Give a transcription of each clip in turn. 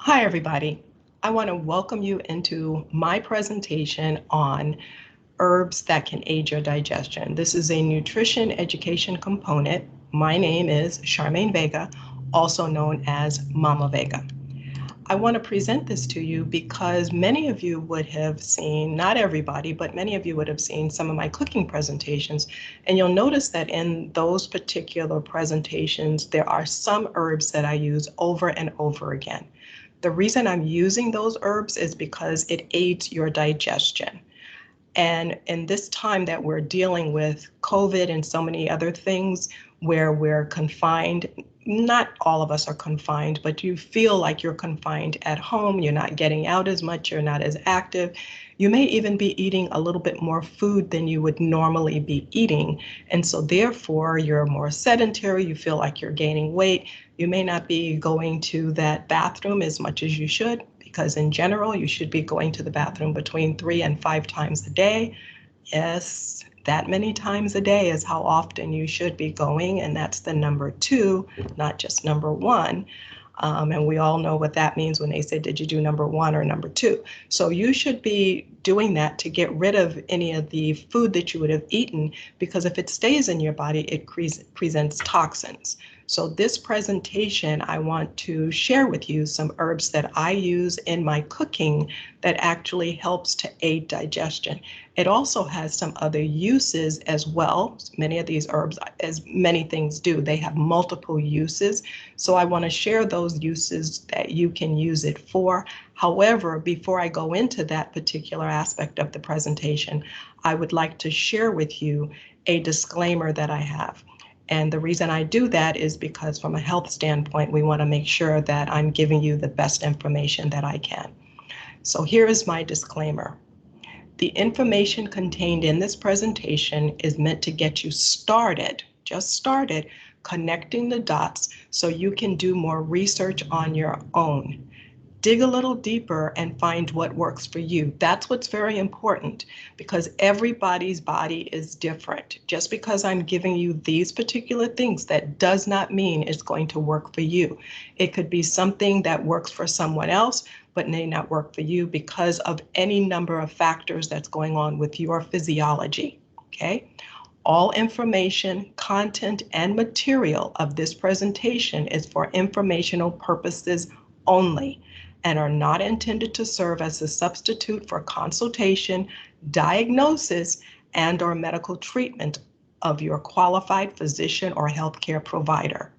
Hi, everybody. I want to welcome you into my presentation on herbs that can aid your digestion. This is a nutrition education component. My name is Charmaine Vega, also known as Mama Vega. I want to present this to you because many of you would have seen, not everybody, but many of you would have seen some of my cooking presentations. And you'll notice that in those particular presentations, there are some herbs that I use over and over again. The reason I'm using those herbs is because it aids your digestion. And in this time that we're dealing with COVID and so many other things where we're confined, not all of us are confined, but you feel like you're confined at home, you're not getting out as much, you're not as active. You may even be eating a little bit more food than you would normally be eating. And so therefore, you're more sedentary, you feel like you're gaining weight. You may not be going to that bathroom as much as you should, because in general, you should be going to the bathroom between 3 and 5 times a day. Yes, that many times a day is how often you should be going, and that's the number 2, not just number 1. And we all know what that means when they say, did you do number 1 or number 2? So you should be doing that to get rid of any of the food that you would have eaten, because if it stays in your body, it presents toxins. So this presentation, I want to share with you some herbs that I use in my cooking that actually helps to aid digestion. It also has some other uses as well. Many of these herbs, as many things do, they have multiple uses. So I want to share those uses that you can use it for. However, before I go into that particular aspect of the presentation, I would like to share with you a disclaimer that I have. And the reason I do that is because from a health standpoint, we want to make sure that I'm giving you the best information that I can. So here is my disclaimer. The information contained in this presentation is meant to get you started, just started, connecting the dots so you can do more research on your own. Dig a little deeper and find what works for you. That's what's very important, because everybody's body is different. Just because I'm giving you these particular things, that does not mean it's going to work for you. It could be something that works for someone else, but may not work for you because of any number of factors that's going on with your physiology, okay? All information, content, and material of this presentation is for informational purposes only and are not intended to serve as a substitute for consultation, diagnosis, and/or medical treatment of your qualified physician or healthcare provider.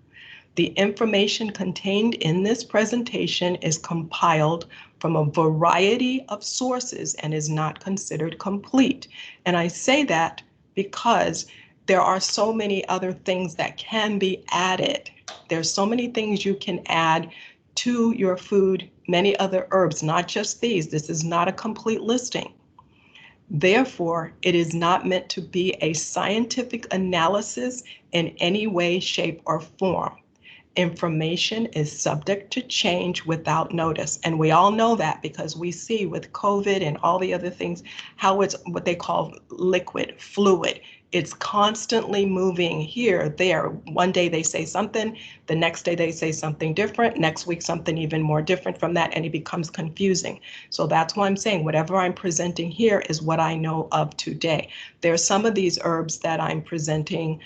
The information contained in this presentation is compiled from a variety of sources and is not considered complete. And I say that because there are so many other things that can be added. There's so many things you can add to your food, many other herbs, not just these. This is not a complete listing. Therefore, it is not meant to be a scientific analysis in any way, shape, or form. Information is subject to change without notice. And we all know that because we see with COVID and all the other things, how it's what they call liquid, fluid. It's constantly moving here, there. One day they say something, the next day they say something different, next week something even more different from that, and it becomes confusing. So that's why I'm saying whatever I'm presenting here is what I know of today. There are some of these herbs that I'm presenting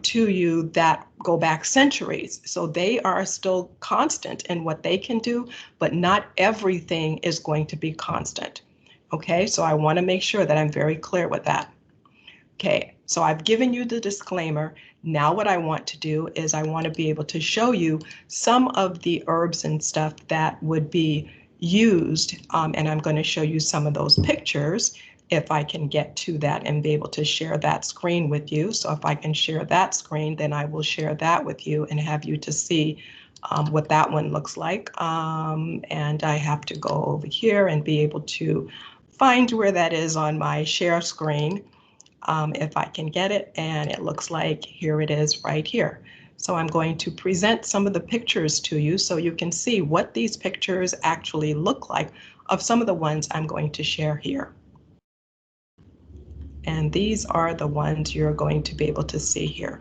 to you that go back centuries. So they are still constant in what they can do, but not everything is going to be constant. Okay, so I want to make sure that I'm very clear with that. Okay, so I've given you the disclaimer. Now what I want to do is I want to be able to show you some of the herbs and stuff that would be used, and I'm going to show you some of those pictures if I can get to that and be able to share that screen with you. So if I can share that screen, then I will share that with you and have you to see what that one looks like. And I have to go over here and be able to find where that is on my share screen. If I can get it, and it looks like here it is right here. So I'm going to present some of the pictures to you so you can see what these pictures actually look like of some of the ones I'm going to share here. And these are the ones you're going to be able to see here.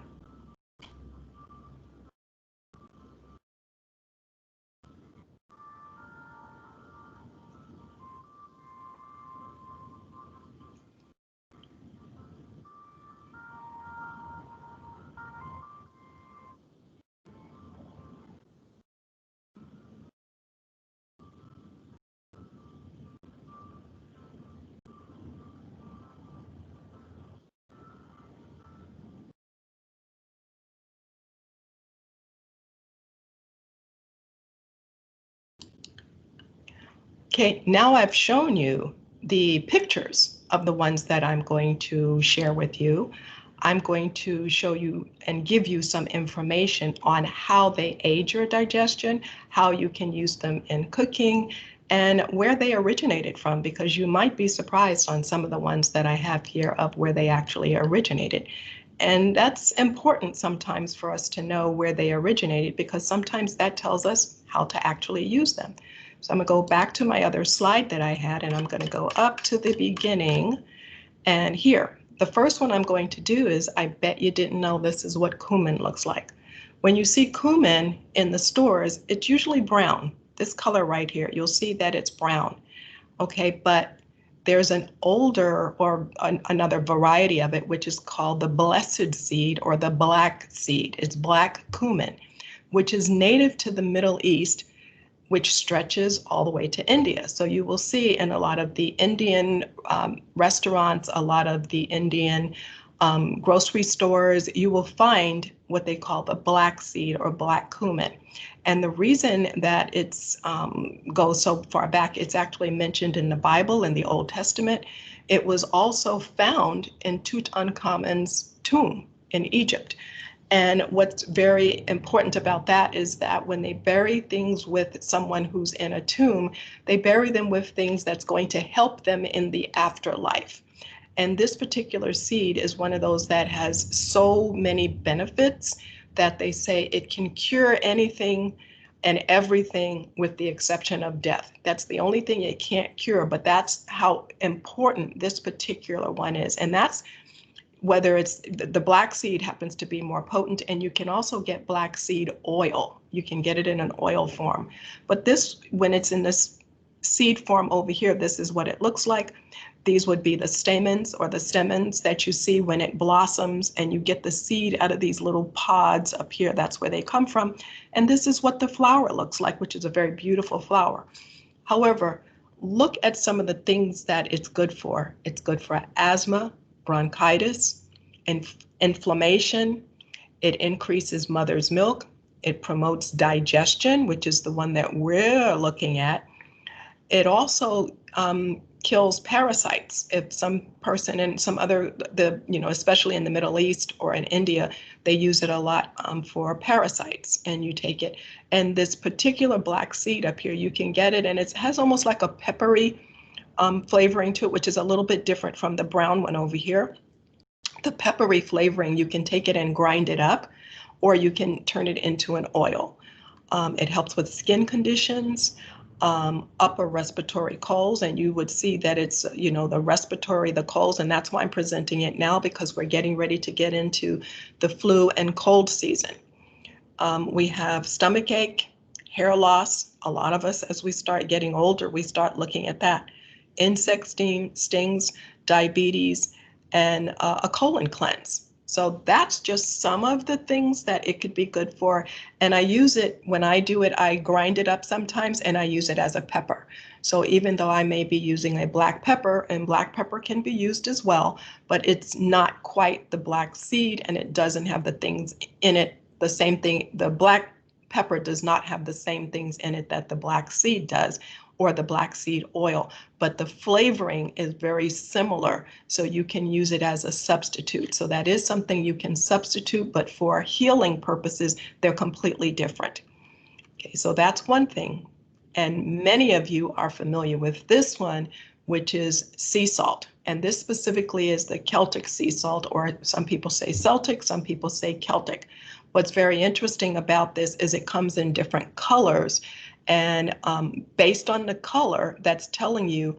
Okay, now I've shown you the pictures of the ones that I'm going to share with you. I'm going to show you and give you some information on how they aid your digestion, how you can use them in cooking, and where they originated from, because you might be surprised on some of the ones that I have here of where they actually originated. And that's important sometimes for us to know where they originated, because sometimes that tells us how to actually use them. So I'm going to go back to my other slide that I had, and I'm going to go up to the beginning. And here, the first one I'm going to do is, I bet you didn't know this is what cumin looks like. When you see cumin in the stores, it's usually brown. This color right here, you'll see that it's brown. Okay, but there's an older or another variety of it, which is called the blessed seed or the black seed. It's black cumin, which is native to the Middle East, which stretches all the way to India. So you will see in a lot of the Indian restaurants, a lot of the Indian grocery stores, you will find what they call the black seed or black cumin. And the reason that it's goes so far back, it's actually mentioned in the Bible in the Old Testament. It was also found in Tutankhamun's tomb in Egypt. And what's very important about that is that when they bury things with someone who's in a tomb, they bury them with things that's going to help them in the afterlife. And this particular seed is one of those that has so many benefits that they say it can cure anything and everything with the exception of death. That's the only thing it can't cure, but that's how important this particular one is. And that's whether it's the black seed happens to be more potent, and you can also get black seed oil. You can get it in an oil form. But this, when it's in this seed form over here, this is what it looks like. These would be the stamens or the stamens that you see when it blossoms, and you get the seed out of these little pods up here. That's where they come from. And this is what the flower looks like, which is a very beautiful flower. However, look at some of the things that it's good for. It's good for asthma, bronchitis, inflammation. It increases mother's milk. It promotes digestion, which is the one that we're looking at. It also kills parasites. If some person in some other, especially in the Middle East or in India, they use it a lot for parasites, and you take it. And this particular black seed up here, you can get it, and it has almost like a peppery flavoring to it, which is a little bit different from the brown one over here. The peppery flavoring, you can take it and grind it up, or you can turn it into an oil. It helps with skin conditions, upper respiratory colds, and you would see that it's, the colds, and that's why I'm presenting it now, because we're getting ready to get into the flu and cold season. We have stomach ache, hair loss. A lot of us, as we start getting older, we start looking at that. Insect stings, diabetes, and a colon cleanse. So that's just some of the things that it could be good for. And I use it, when I do it, I grind it up sometimes, and I use it as a pepper. So even though I may be using a black pepper, and black pepper can be used as well, but it's not quite the black seed, and it doesn't have the things in it, the same thing. The black pepper does not have the same things in it that the black seed does, or the black seed oil, but the flavoring is very similar, so you can use it as a substitute. So that is something you can substitute, but for healing purposes, they're completely different. Okay, so that's one thing. And many of you are familiar with this one, which is sea salt. And this specifically is the Celtic sea salt, or some people say Celtic, some people say Celtic. What's very interesting about this is it comes in different colors. And based on the color, that's telling you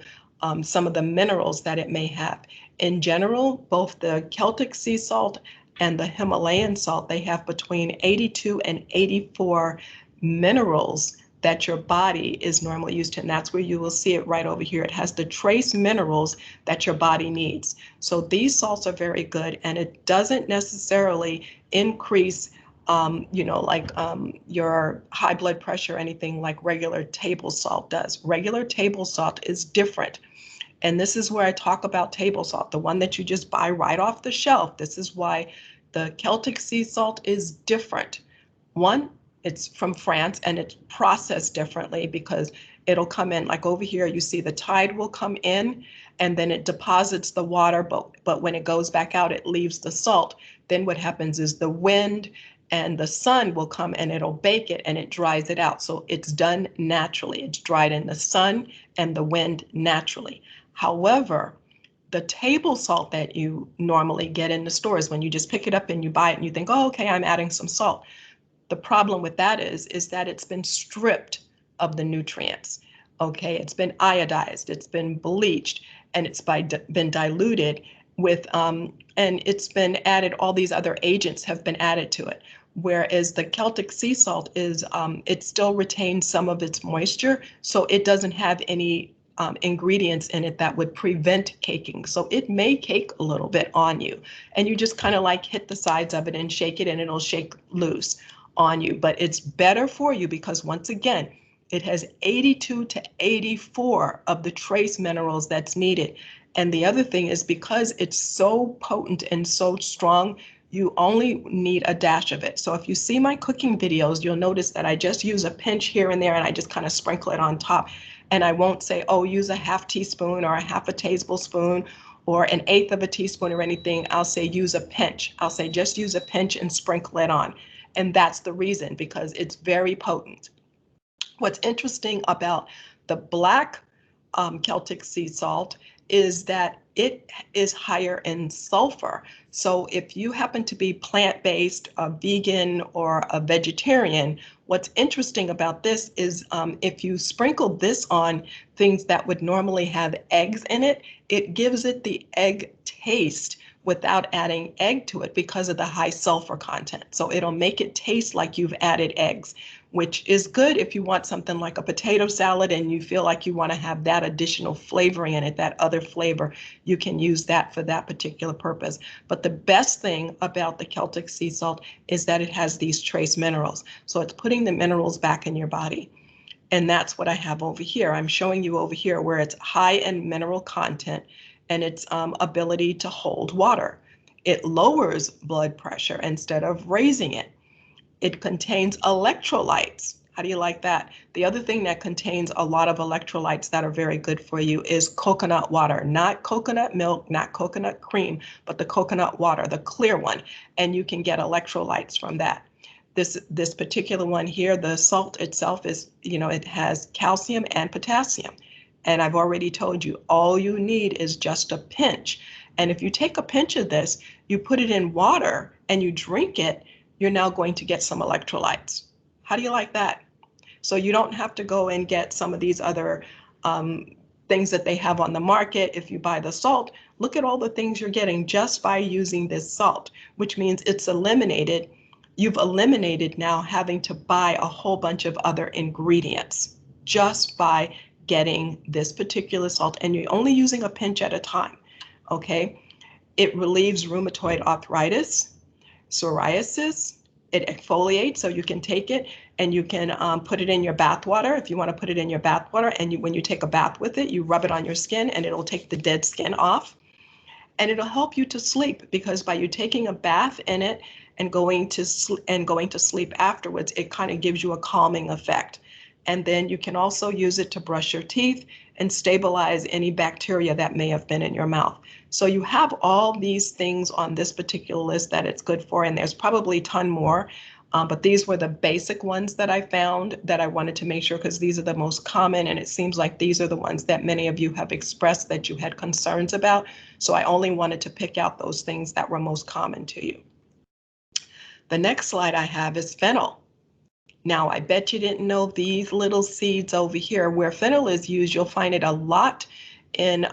some of the minerals that it may have. In general, both the Celtic sea salt and the Himalayan salt, they have between 82 and 84 minerals that your body is normally used to. And that's where you will see it right over here. It has the trace minerals that your body needs. So these salts are very good, and it doesn't necessarily increase your high blood pressure or anything like regular table salt does. Regular table salt is different. And this is where I talk about table salt, the one that you just buy right off the shelf. This is why the Celtic sea salt is different. One, it's from France, and it's processed differently because it'll come in like over here. You see the tide will come in and then it deposits the water, but when it goes back out, it leaves the salt. Then what happens is the wind and the sun will come and it'll bake it and it dries it out. So it's done naturally. It's dried in the sun and the wind naturally. However, the table salt that you normally get in the stores, when you just pick it up and you buy it and you think, oh, okay, I'm adding some salt. The problem with that is that it's been stripped of the nutrients. Okay, it's been iodized, it's been bleached, and it's been diluted with, and it's been added, all these other agents have been added to it. Whereas the Celtic sea salt is, it still retains some of its moisture, so it doesn't have any ingredients in it that would prevent caking. So it may cake a little bit on you, and you just kind of like hit the sides of it and shake it and it'll shake loose on you. But it's better for you because once again, it has 82 to 84 of the trace minerals that's needed. And the other thing is because it's so potent and so strong, you only need a dash of it. So if you see my cooking videos, you'll notice that I just use a pinch here and there and I just kind of sprinkle it on top. And I won't say, oh, use a half teaspoon or a half a tablespoon or an eighth of a teaspoon or anything. I'll say use a pinch. I'll say just use a pinch and sprinkle it on. And that's the reason, because it's very potent. What's interesting about the black Celtic sea salt is that it is higher in sulfur. So if you happen to be plant-based, a vegan, or a vegetarian, what's interesting about this is if you sprinkle this on things that would normally have eggs in it, it gives it the egg taste without adding egg to it because of the high sulfur content. So it'll make it taste like you've added eggs, which is good if you want something like a potato salad and you feel like you want to have that additional flavoring in it, that other flavor, you can use that for that particular purpose. But the best thing about the Celtic sea salt is that it has these trace minerals. So it's putting the minerals back in your body. And that's what I have over here. I'm showing you over here where it's high in mineral content and its ability to hold water. It lowers blood pressure instead of raising it. It contains electrolytes. How do you like that? The other thing that contains a lot of electrolytes that are very good for you is coconut water, not coconut milk, not coconut cream, but the coconut water, the clear one. And you can get electrolytes from that. This particular one here, the salt itself is, it has calcium and potassium. And I've already told you, all you need is just a pinch. And if you take a pinch of this, you put it in water and you drink it, you're now going to get some electrolytes. How do you like that? So you don't have to go and get some of these other things that they have on the market. If you buy the salt, look at all the things you're getting just by using this salt, which means it's eliminated. You've eliminated now having to buy a whole bunch of other ingredients just by getting this particular salt, and you're only using a pinch at a time, okay? It relieves rheumatoid arthritis, psoriasis, it exfoliates, so you can take it and you can put it in your bath water if you want to put it in your bath water, and when you take a bath with it, you rub it on your skin and it'll take the dead skin off. And it'll help you to sleep, because by you taking a bath in it and going to sleep afterwards, it kind of gives you a calming effect. And then you can also use it to brush your teeth and stabilize any bacteria that may have been in your mouth. So you have all these things on this particular list that it's good for, and there's probably a ton more, but these were the basic ones that I found that I wanted to make sure, because these are the most common, and it seems like these are the ones that many of you have expressed that you had concerns about. So I only wanted to pick out those things that were most common to you. The next slide I have is fennel. Now, I bet you didn't know these little seeds over here. Where fennel is used, you'll find it a lot in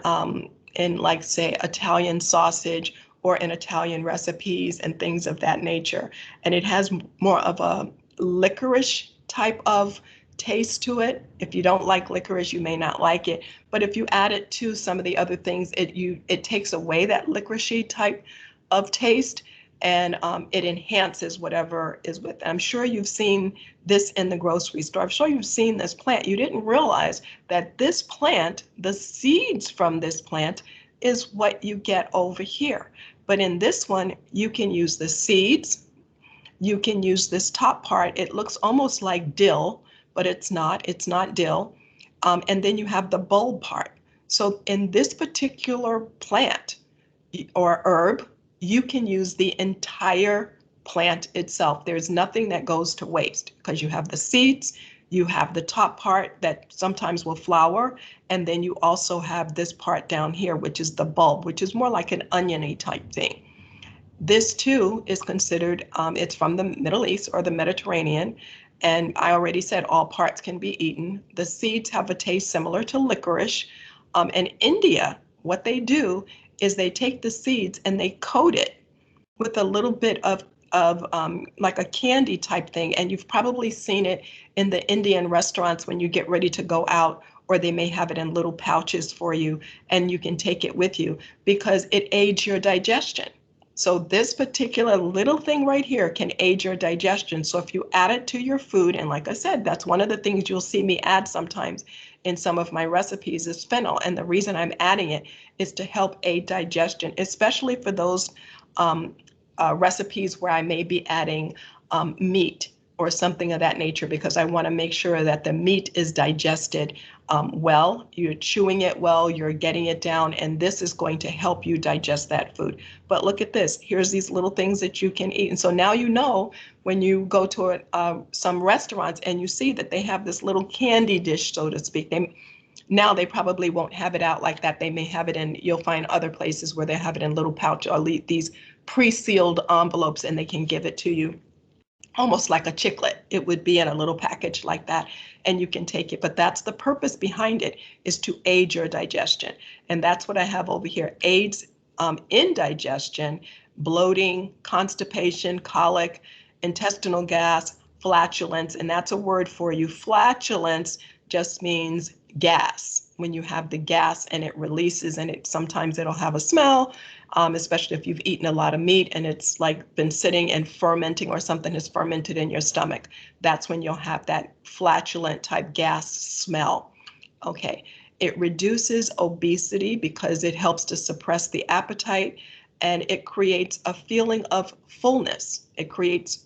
like, say, Italian sausage or in Italian recipes and things of that nature. And it has more of a licorice type of taste to it. If you don't like licorice, you may not like it. But if you add it to some of the other things, it takes away that licoricey type of taste, and it enhances whatever is with it. I'm sure you've seen this in the grocery store. I'm sure you've seen this plant. You didn't realize that this plant, the seeds from this plant, is what you get over here. But in this one, you can use the seeds. You can use this top part. It looks almost like dill, but it's not. It's not dill. and then you have the bulb part. So in this particular plant or herb, you can use the entire plant itself. There's nothing that goes to waste because you have the seeds, you have the top part that sometimes will flower, and then you also have this part down here, which is the bulb, which is more like an oniony type thing. This too is considered, it's from the Middle East or the Mediterranean, and I already said all parts can be eaten. The seeds have a taste similar to licorice. In India, what they do is they take the seeds and they coat it with a little bit of like a candy type thing. And you've probably seen it in the Indian restaurants when you get ready to go out, or they may have it in little pouches for you and you can take it with you because it aids your digestion. So this particular little thing right here can aid your digestion. So if you add it to your food, and like I said, that's one of the things you'll see me add sometimes in some of my recipes is fennel. And the reason I'm adding it is to help aid digestion, especially for those recipes where I may be adding meat or something of that nature, because I want to make sure that the meat is digested well, you're chewing it well, you're getting it down, and this is going to help you digest that food. But look at this, here's these little things that you can eat. And so now you know when you go to some restaurants and you see that they have this little candy dish, so to speak. Now they probably won't have it out like that. They may have it in, you'll find other places where they have it in little pouch or these pre-sealed envelopes, and they can give it to you almost like a chiclet. It would be in a little package like that, and you can take it. But that's the purpose behind it, is to aid your digestion. And that's what I have over here. Aids in digestion, bloating, constipation, colic, intestinal gas, flatulence, and that's a word for you. Flatulence just means gas. When you have the gas and it releases, and sometimes it'll have a smell, especially if you've eaten a lot of meat and it's like been sitting and fermenting, or something has fermented in your stomach. That's when you'll have that flatulent type gas smell. Okay, it reduces obesity because it helps to suppress the appetite, and it creates a feeling of fullness. It creates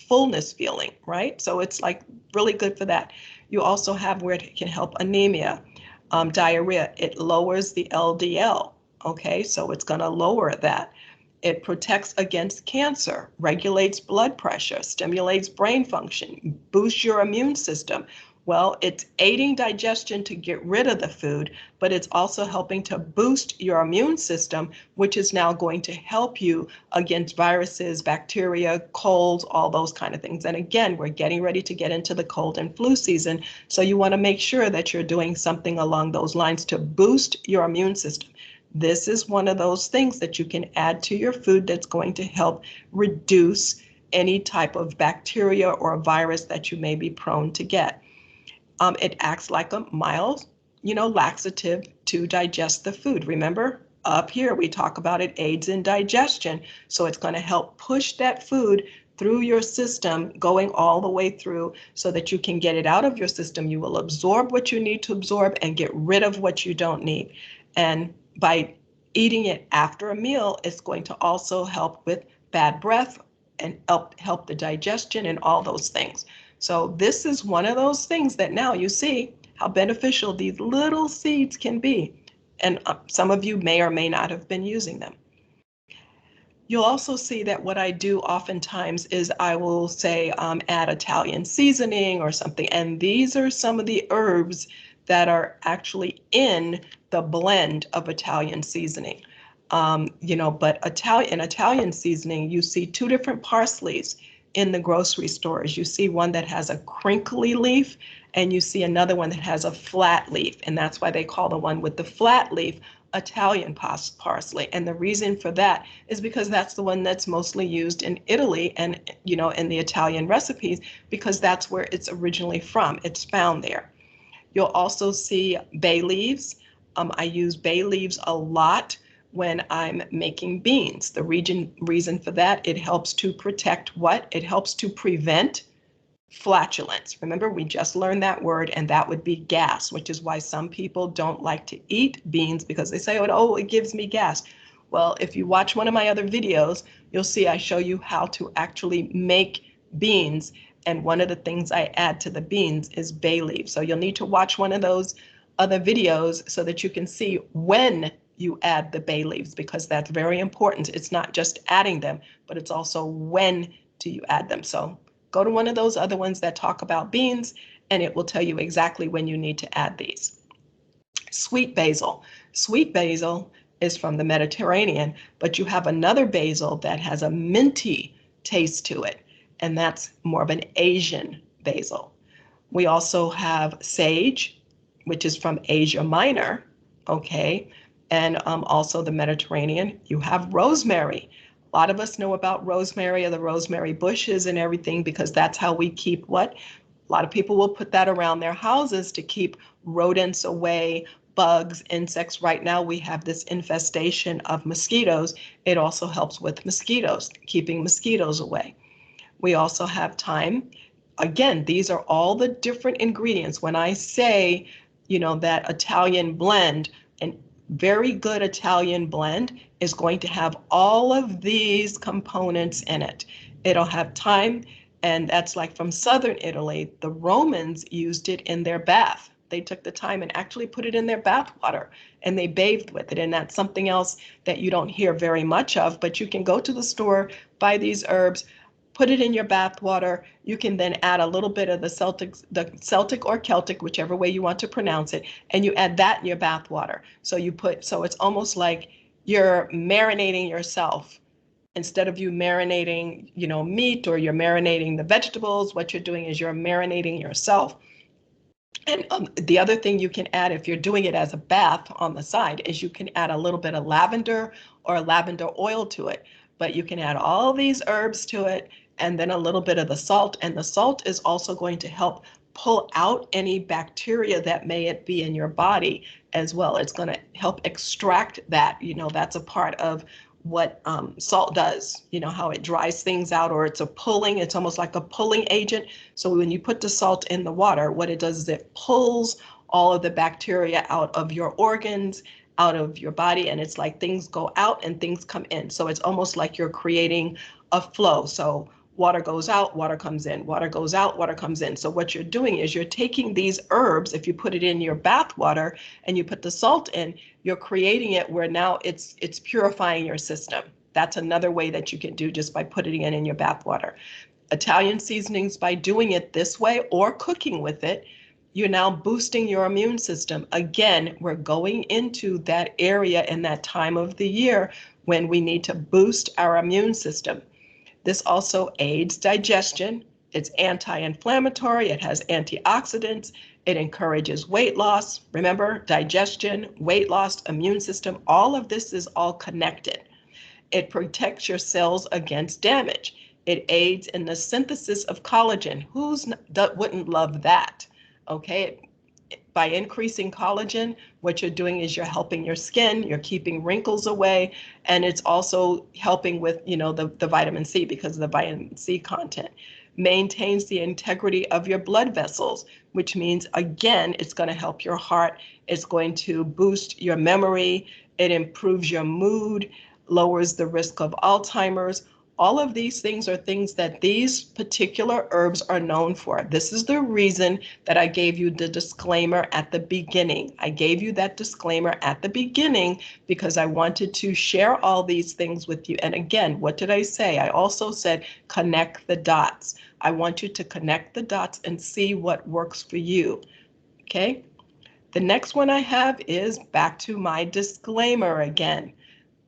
fullness feeling, right? So it's like really good for that. You also have where it can help anemia, diarrhea. It lowers the LDL. Okay, so it's going to lower that. It protects against cancer, regulates blood pressure, stimulates brain function, boosts your immune system. Well, it's aiding digestion to get rid of the food, but it's also helping to boost your immune system, which is now going to help you against viruses, bacteria, colds, all those kind of things. And again, we're getting ready to get into the cold and flu season, so you want to make sure that you're doing something along those lines to boost your immune system. This is one of those things that you can add to your food that's going to help reduce any type of bacteria or virus that you may be prone to get. It acts like a mild, laxative to digest the food. Remember, up here we talk about it aids in digestion. So it's going to help push that food through your system, going all the way through so that you can get it out of your system. You will absorb what you need to absorb and get rid of what you don't need. And by eating it after a meal, it's going to also help with bad breath and help the digestion and all those things. So this is one of those things that now you see how beneficial these little seeds can be. And some of you may or may not have been using them. You'll also see that what I do oftentimes is I will say add Italian seasoning or something. And these are some of the herbs that are actually in the blend of Italian seasoning. But Italian seasoning, you see two different parsleys in the grocery stores. You see one that has a crinkly leaf, and you see another one that has a flat leaf. And that's why they call the one with the flat leaf Italian parsley. And the reason for that is because that's the one that's mostly used in Italy and, in the Italian recipes, because that's where it's originally from. It's found there. You'll also see bay leaves. I use bay leaves a lot when I'm making beans. The reason for that, it helps to protect what? It helps to prevent flatulence. Remember, we just learned that word, and that would be gas, which is why some people don't like to eat beans, because they say, oh, it gives me gas. Well, if you watch one of my other videos, you'll see I show you how to actually make beans And one of the things I add to the beans is bay leaves. So you'll need to watch one of those other videos so that you can see when you add the bay leaves, because that's very important. It's not just adding them, but it's also when do you add them. So go to one of those other ones that talk about beans, and it will tell you exactly when you need to add these. Sweet basil. Sweet basil is from the Mediterranean, but you have another basil that has a minty taste to it, and that's more of an Asian basil. We also have sage, which is from Asia Minor, okay, and also the Mediterranean. You have rosemary. A lot of us know about rosemary or the rosemary bushes and everything because that's how we keep what? A lot of people will put that around their houses to keep rodents away, bugs, insects. Right now we have this infestation of mosquitoes. It also helps with mosquitoes, keeping mosquitoes away. We also have thyme. Again, these are all the different ingredients. When I say, that Italian blend, a very good Italian blend is going to have all of these components in it. It'll have thyme, and that's like from southern Italy. The Romans used it in their bath. They took the time and actually put it in their bath water and they bathed with it. And that's something else that you don't hear very much of, but you can go to the store, buy these herbs, put it in your bath water. You can then add a little bit of the Celtic or Celtic, whichever way you want to pronounce it, and you add that in your bath water. So it's almost like you're marinating yourself. Instead of you marinating, meat, or you're marinating the vegetables, what you're doing is you're marinating yourself. And the other thing you can add if you're doing it as a bath on the side is you can add a little bit of lavender or lavender oil to it. But you can add all these herbs to it and then a little bit of the salt. And the salt is also going to help pull out any bacteria that may be in your body as well. It's going to help extract that. That's a part of what salt does, how it dries things out, or it's almost like a pulling agent. So when you put the salt in the water, what it does is it pulls all of the bacteria out of your organs, out of your body, and it's like things go out and things come in. So it's almost like you're creating a flow. So water goes out, water comes in, water goes out, water comes in. So what you're doing is you're taking these herbs, if you put it in your bath water and you put the salt in, you're creating it where now it's purifying your system. That's another way that you can do just by putting it in your bath water. Italian seasonings, by doing it this way or cooking with it, you're now boosting your immune system. Again, we're going into that area in that time of the year when we need to boost our immune system. This also aids digestion. It's anti-inflammatory. It has antioxidants. It encourages weight loss. Remember, digestion, weight loss, immune system, all of this is all connected. It protects your cells against damage. It aids in the synthesis of collagen. Who wouldn't love that? Okay. By increasing collagen, what you're doing is you're helping your skin, you're keeping wrinkles away, and it's also helping with, the vitamin C because of the vitamin C content. Maintains the integrity of your blood vessels, which means, again, it's going to help your heart. It's going to boost your memory. It improves your mood, lowers the risk of Alzheimer's. All of these things are things that these particular herbs are known for. This is the reason that I gave you the disclaimer at the beginning. I gave you that disclaimer at the beginning because I wanted to share all these things with you. And again, what did I say? I also said connect the dots. I want you to connect the dots and see what works for you. Okay? The next one I have is back to my disclaimer again.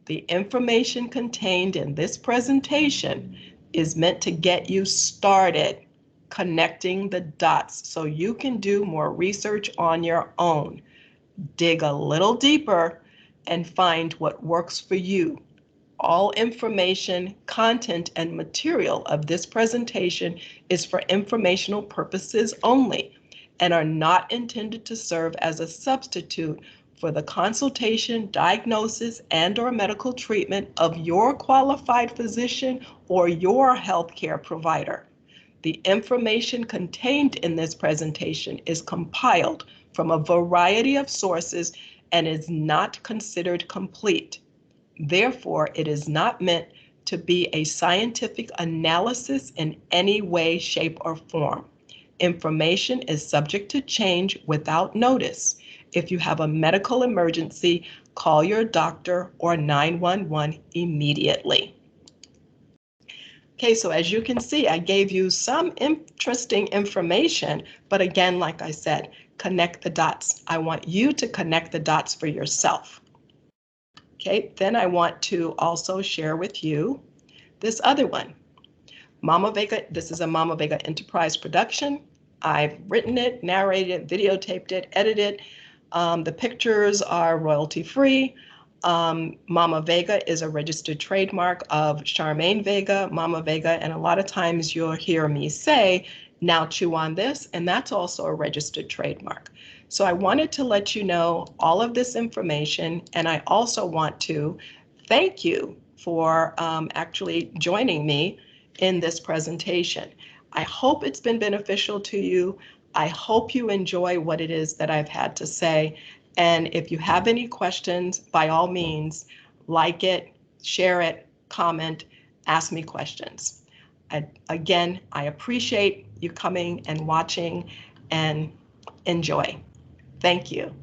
The information contained in this presentation is meant to get you started connecting the dots so you can do more research on your own. Dig a little deeper and find what works for you. All information, content, and material of this presentation is for informational purposes only and are not intended to serve as a substitute for the consultation, diagnosis, and/or medical treatment of your qualified physician or your healthcare provider. The information contained in this presentation is compiled from a variety of sources and is not considered complete. Therefore, it is not meant to be a scientific analysis in any way, shape, or form. Information is subject to change without notice. If you have a medical emergency, call your doctor or 911 immediately. Okay, so as you can see, I gave you some interesting information, but again, like I said, connect the dots. I want you to connect the dots for yourself. Okay, then I want to also share with you this other one. Mamavega, this is a Mamavega Enterprise production. I've written it, narrated it, videotaped it, edited. The pictures are royalty-free. Mamavega is a registered trademark of Charmaine Vega, Mamavega, and a lot of times you'll hear me say, now chew on this, and that's also a registered trademark. So I wanted to let you know all of this information, and I also want to thank you for actually joining me in this presentation. I hope it's been beneficial to you. I hope you enjoy what it is that I've had to say. And if you have any questions, by all means, like it, share it, comment, ask me questions. Again, I appreciate you coming and watching, and enjoy. Thank you.